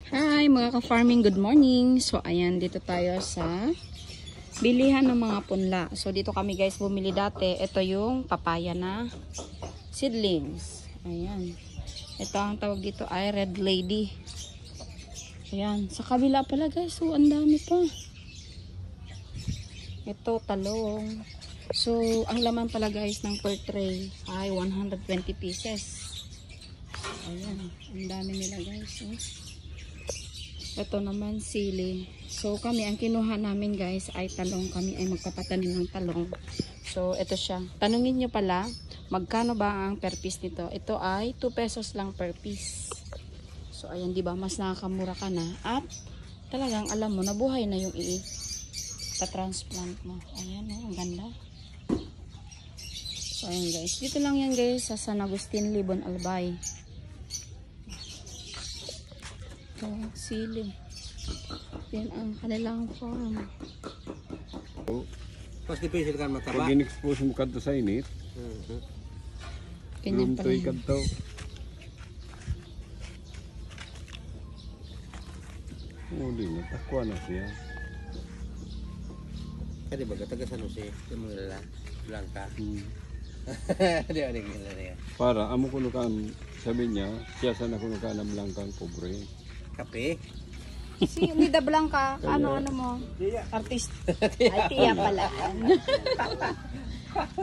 Hi mga ka-farming, good morning. So ayan, dito tayo sa bilihan ng mga punla. So dito kami guys bumili dati. Ito yung papaya na seedlings. Ayan. Ito ang tawag dito ay red lady. Ayan, sa kabila pala guys. So ang dami pa. Ito talong. So ang laman pala guys ng per tray ay 120 pieces. Ayan, ang dami nila guys. Ito naman sili. So kami ang kinuha namin guys ay talong. Kami ay magpapatanim ng talong. So ito siya. Tanungin nyo pala magkano ba ang per piece nito. Ito ay 2 pesos lang per piece. So ayan, di ba mas nakakamura ka na. At talagang alam mo nabuhay na yung i-transplant mo. Ayan ang ganda. So ayan guys. Dito lang yan guys sa San Agustin, Libon, Albay. Oh, sili. Yan ang kanilang farm. Pas dipisil kan mataba. Pag in-expose mo kadto sa init, Ganyan pala. lumtoy kadto. Uli na, takwa na siya. Kadi baga taga San Jose, yung mga Blanca. Di ba rin Para amo kuno kan sabi niya, siya sana kuno kan ang langkang pobre. Kape. Si Nida Blanca, ano mo? Artist. Ay, tiya pala.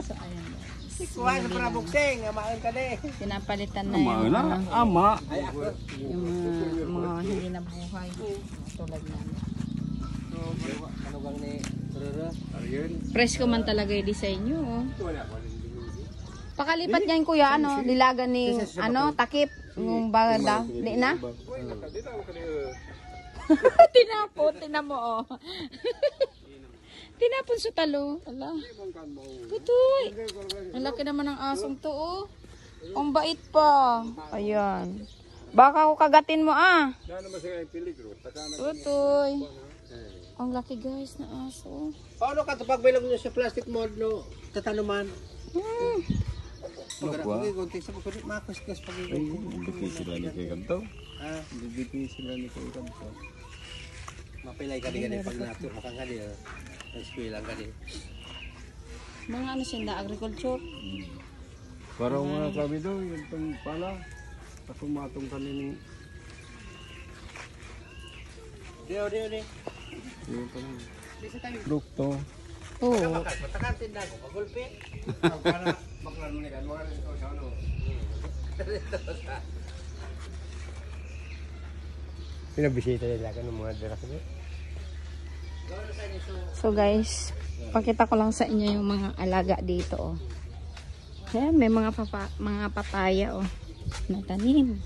So, ayan. Kuha sa para bukseng, amaan ka na Pinapalitan na Ama yung, na, ama. yung mga hindi na buhay. Tulad namin. Ano bang ni Roro? Presko man talaga yung design nyo. Oh. Pakalipat niyan kuya, ano, nilagan ni, ano, takip. Yung baga daw. Di na? Tinapon, tinamo oh. Tinapon sa talo. Ala. Putoy. Ang laki naman ng asong to oh. Ang bait pa. Ayan. Baka ako kagatin mo ah. Putoy. Ang laki guys na aso. Paano ka pag bilog nyo sa plastic mold no tatanuman? Pag-igunting sa pagkulit, makuskas Ay, pag-igunting. hindi sila ni kay kadto. Ah, Hindi sila ni kay kadto. mapilay ka din pag nato, makang ka din. Nag-spill ka din. Mga ano siya na agriculture. Para mga sabi daw, yung tong pala, pasumatong kanini. Dio. Yung tong lukto. Oo. Matakantin na ako, pagulpi. Para maklaro ni kan, mga rin sa ano. Pinabisita nila ka ng mga diras mo. So guys, pakita ko lang sa inyo yung mga alaga dito oh. Ayan, may mga papaya oh na tanim.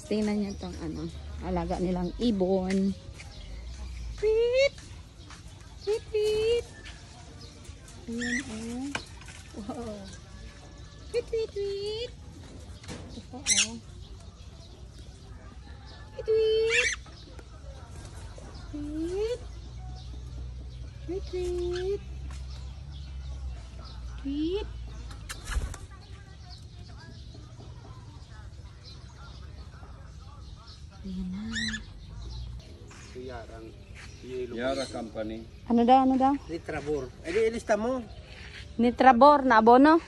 Tingnan niyo tong ano, alaga nilang ibon. Tweet! Tweet, tweet! Ayan oh. Wow! Tweet, tweet, tweet! Ito pa oh. Tweet, tweet! Tweet! Tweet, tweet! Tweet! Ayan na. Yara Company. Ano daw, ano daw? Nitrabor. Edi ilista mo. Nitrabor na abono?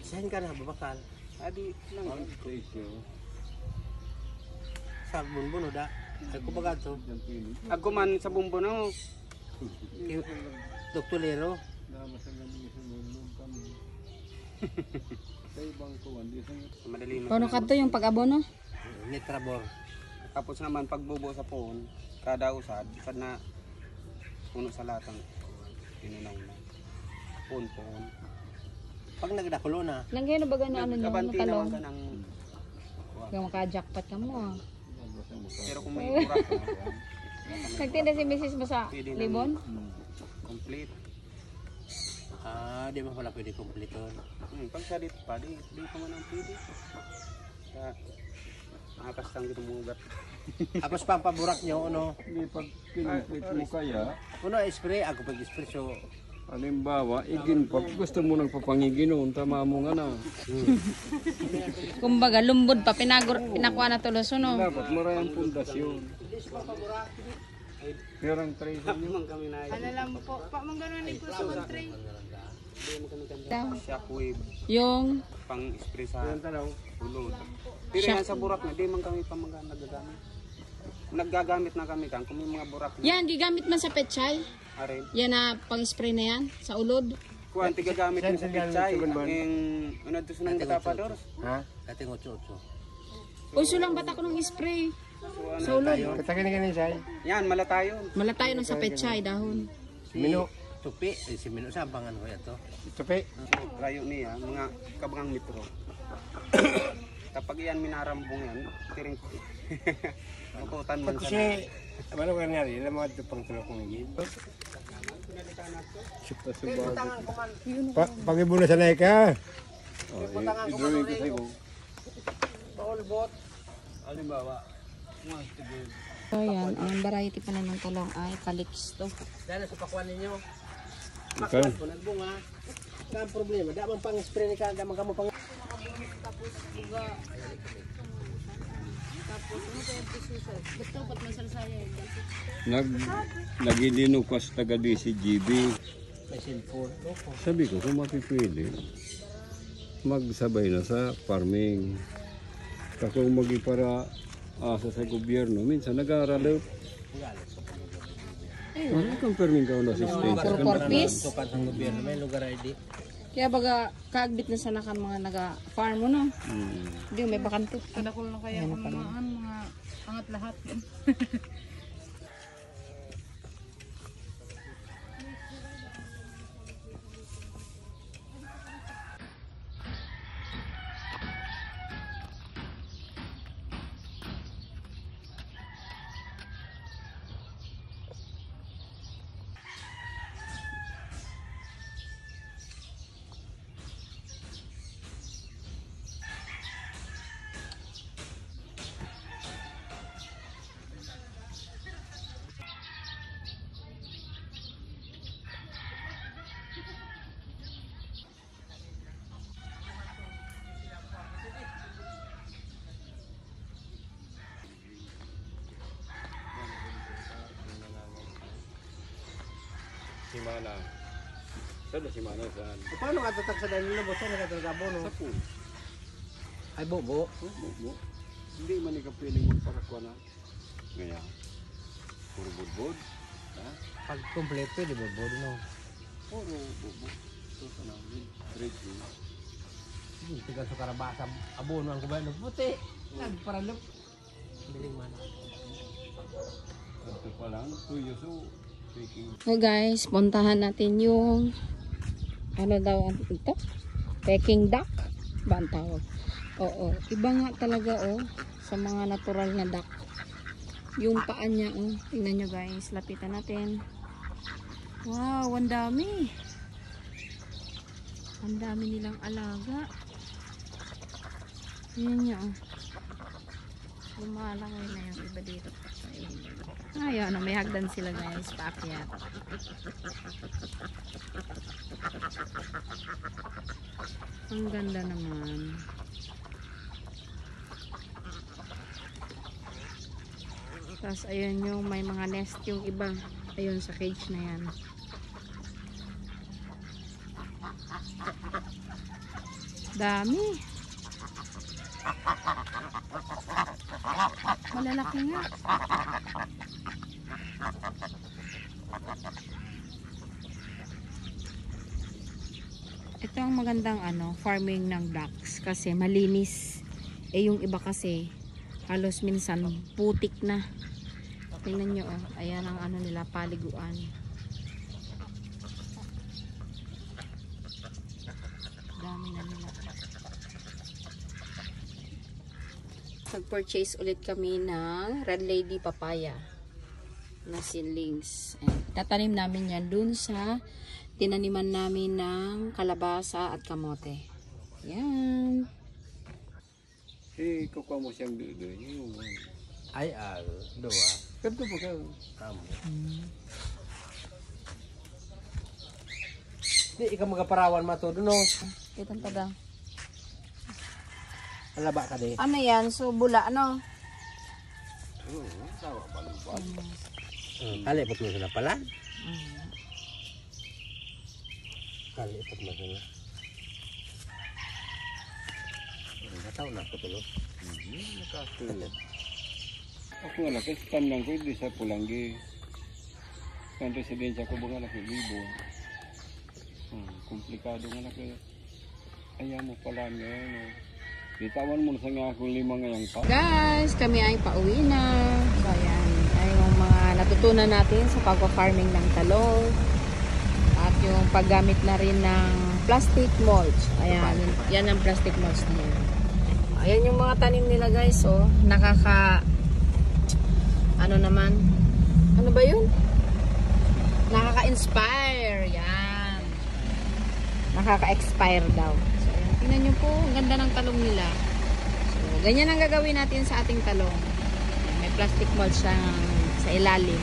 Saan ka na, babakal? Adi lang. Sa bunbuno da. Ako baga to. Ako man sa bumbo no. Doktolero. Madali man. Paano ka to yung pag-abono? Nitrabor. Tapos naman pagbubo sa puon, kada usad na puno sa latang tinunaw na. Puon. Pag nagdakulo na. Langgayon na ba gano'n ano nyo? Kabanti Natalong? naman ka ng Huwag maka-jackpot ka mo ah. pero kung may burak ka, Nagtinda si Mrs. mo sa pwede ng Libon? complete. Ah, di mo pala pwede kumpleto. Pag sa dito pa, di pa man ang pwede. Kaya, nakakastang dito mugat. Tapos pampaburak nyo, ano? Hindi pag kinumplit mo kaya, Uno, spray. Ako pag-spray. So, Halimbawa, pag gusto mo ng papangiginon, tama mo nga na. Kumbaga, lumbod pa, pinakuha na tulos, no? Dapat maraming pundasyon. Pero ang trace nyo, Ano lang po, pa mong gano'n po sa country. Shockwave, Yung, pang-spray sa ulod. Pero yan sa burak na, di man kami pa nagagamit. Nagagamit na kami kung may mga burak na. yan, gigamit man sa pechay. Arin. Yan na pang-spray na yan, sa ulod. Kuhan, tigagamit mo sa pichay. Ang ano doon ng katapador. Ha? Kating 8-8. Uso lang bata ko ng spray. Sa ulod. Yan, malatayo. Mala tayo ng sa pechay, dahon. Mino. Tupi. Si Mino sa bangan ko ito. Rayo niya, mga kabangang metro. Kapag yan minarambong yan, tiring makutan man sa ano ka nga rin? Alam mo ito pang tulok ng gin. kita subag. Pag-ibo na sanay ka. Idrawin ko sa'yo. So yan, ang variety pa na ng talong ay Calixto. Dahil sa pakuan ninyo. Okay. Kung nagbunga, ang problema. Damang pang-spray ni ka, damang kamo pang... Nagidinukas taga DCGB. May cellphone. Sabi ko, kung mapipili, magsabay na sa farming. Kung magipara asa sa gobyerno, minsan nag-aaral. Ano kang farming ka na assistance? For porpis. Tukat ng gobyerno, may lugar ID. Kaya baga, kaagbit na sana ka mga naga-farm mo, no? Hindi, may bakante. Kadakol na kaya ang mga angat lahat. Simana. Saan na Simana? Saan? Paano ka tatag sa dahil nila, boss? Saan nagtatagabo, no? Sa pool. Ay, bobo. Hindi man ikapiling magpakakuha na. Ngayon. Puro budbud. Ha? Pag complete, pwede bobo, no? Puro budbud. Ito sa namin. Grade 2. Tiga sa karabasa, abono ang gobyerno. Puti! Nagparalop. Biling man. Ito pa lang. 2 years old. So guys, puntahan natin yung ano daw ito? Peking duck ba ang tawag? Oo, iba nga talaga sa mga natural na duck. Yung paan niya tingnan nyo guys, lapitan natin. Wow, ang dami. Ang dami nilang alaga. Tingnan nyo lumalaki na yung iba dito. Ayun, may hagdan sila guys, paakyat. Ang ganda naman. Tapos ayun yung may mga nest yung iba. Ayun sa cage na yan. Dami. Malalaki nga. Ito ang magandang farming ng ducks kasi malinis. Yung iba kasi halos minsan putik na. Tingnan nyo ayan ang nila paliguan. Dami na nila. Nag-purchase ulit kami ng Red Lady Papaya na seedlings. Tatanim namin yan dun sa tinaniman namin ng kalabasa at kamote. Yan. Kukuha mo siyang dudo. Ay, doa. Kanto po ka. Tamo. Di ikaw magaparawan matudo no. Kitang taga. Alaba ka di. Ano yan? So, bula, ano? Kalipot mo sila pala. Kalipot mo sila. Nataw na ako tulo. Nakatulog. Ako nga laki, stand lang ko, hindi sa Pulanggi. Kan residensya ko ba nga laki, libo. Komplikado nga laki. Ayaw mo pala ngayon. Bitawan mo na sa nga akong 5 ngayang pa. Guys, kami ay pauwi na. So, ayan. Ay yung mga natutunan natin sa pagpa-farming ng talong. At yung paggamit na rin ng plastic mulch. Ayan, yan ang plastic mulch na yan. Ayan yung mga tanim nila guys. So, ano naman? Ano ba yun? Nakaka-inspire. Yan. Nakaka-expire daw. So, ayan. Tingnan nyo po. Ang ganda ng talong nila. So, ganyan ang gagawin natin sa ating talong. Ayan, may plastic mulch sa ilalim.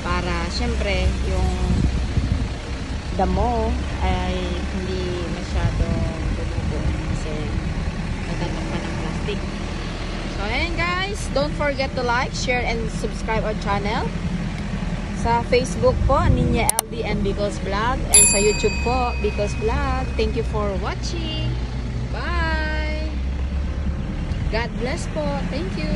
Para, syempre, yung damo ay hindi masyadong tumubo. Kasi, natatakpan ng plastic. So, ayan guys. Don't forget to like, share, and subscribe our channel. Sa Facebook po, Ninya LD and Bicos Vlog. And sa YouTube po, Bicos Vlog. Thank you for watching. Bye! God bless po. Thank you.